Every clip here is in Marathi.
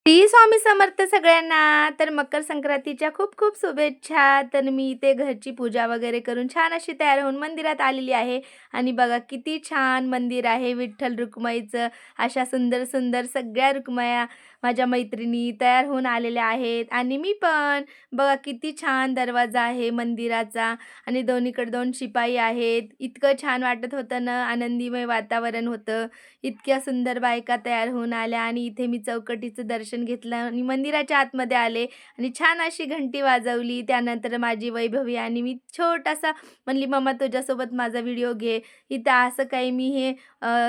श्री स्वामी समर्थ सगळ्यांना. तर मकर संक्रांतीच्या खूप खूप शुभेच्छा. तर मी इथे घरची पूजा वगैरे करून छान अशी तयार होऊन मंदिरात आलेली आहे आणि बघा किती छान मंदिर आहे विठ्ठल रुक्माईचं. अशा सुंदर सुंदर सगळ्या रुक्माया माझ्या मैत्रिणी तयार होऊन आलेल्या आहेत आणि मी पण. बघा किती छान दरवाजा आहे मंदिराचा आणि दोन्हीकडे दोन शिपाई आहेत. इतकं छान वाटत होतं ना, आनंदीमय वातावरण होतं. इतक्या सुंदर बायका तयार होऊन आल्या आणि इथे मी चौकटीचं दर्शन घेतलं आणि मंदिराच्या आतमध्ये आले आणि छान अशी घंटी वाजवली. त्यानंतर माझी वैभवी आणि मी छोटासा म्हणली, "मम्मा तुझ्यासोबत माझा व्हिडिओ घे." इथं असं काही मी हे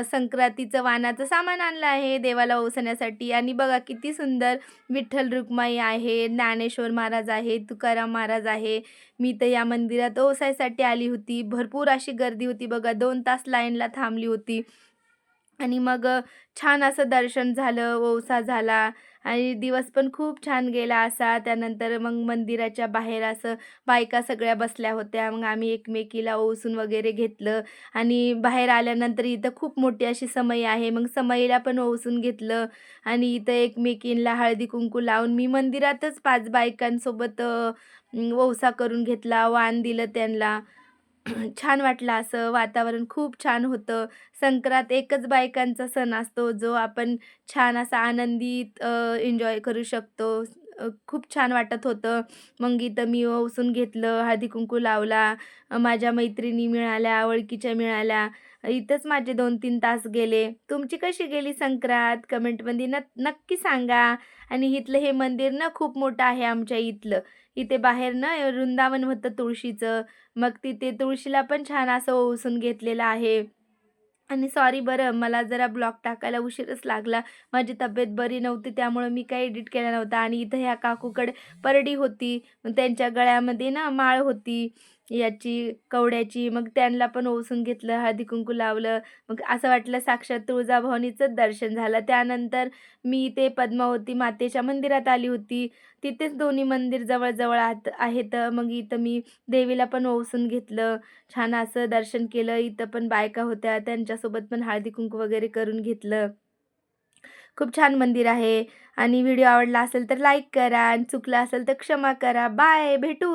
संक्रांतीचं वाणाचं सामान आणलं आहे देवाला ओवाळण्यासाठी आणि बघा किती सुंदर विठ्ठल रुक्माई आहे, ज्ञानेश्वर महाराज आहे, तुकाराम महाराज आहे. मी तर या मंदिरात ओवाळायसाठी आली होती. भरपूर अशी गर्दी होती बघा. 2 तास लाईनला थांबली होती. आणि मग छान असं दर्शन झालं, ओवसा झाला आणि दिवस पण खूप छान गेला असा. त्यानंतर मग मंदिराच्या बाहेर असं बायका सगळ्या बसल्या होत्या. मग आम्ही एकमेकीला ओवाळून वगैरे घेतलं आणि बाहेर आल्यानंतर इथं खूप मोठी अशी समई आहे. मग समईला पण ओवाळून घेतलं आणि इथं एकमेकींना हळदी-कुंकू लावून मी मंदिरातच 5 बायकांसोबत ओवसा करून घेतला, वाण दिलं त्यांना. छान वाटलं असं वातावरण खूप छान होतं. संक्रांत एकच बायकांचा सण असतो, जो आपण छान असा आनंदित एन्जॉय करू शकतो. खूप छान वाटत होतं. मग इथं मी ओवाळून घेतलं, हळदी-कुंकू लावला. माझ्या मैत्रिणी मिळाल्या, ओळखीच्या मिळाल्या. इथंच माझे 2-3 तास गेले. तुमची कशी गेली संक्रांत? कमेंटमध्ये नक्की सांगा. आणि इथलं हे मंदिर ना खूप मोठं आहे आमच्या इथलं. इथे बाहेर ना वृंदावन होतं तुळशीचं. मग तिथे तुळशीला पण छान असं ओवसून घेतलेलं आहे. आणि सॉरी बरं, मला जरा ब्लॉग टाकायला उशीरच लागला. माझी तब्येत बरी नव्हती त्यामुळं मी काही एडिट केला नव्हता आणि इथं ह्या काकूकडे परडी होती. मग त्यांच्या गळ्यामध्ये ना माळ होती याची कवड्याची. मग त्यांना पण ओवाळून घेतलं, हळदी-कुंकू लावलं. मग असं वाटलं साक्षात तुळजाभवानीचंच दर्शन झालं. त्यानंतर मी इथे पद्मावती मातेच्या मंदिरात आली होती. तिथेच दोन्ही मंदिर जवळ-जवळ आहेत. मग इथं मी देवीला पण ओवाळून घेतलं. छान असं दर्शन केलं. इथं पण बायका होत्या, त्यांच्यासोबत पण हळदी-कुंकू वगैरे करून घेतलं. खूप छान मंदिर आहे आणि व्हिडिओ आवडला असेल तर लाईक करा आणि चुकलं असेल तर क्षमा करा. बाय. भेटू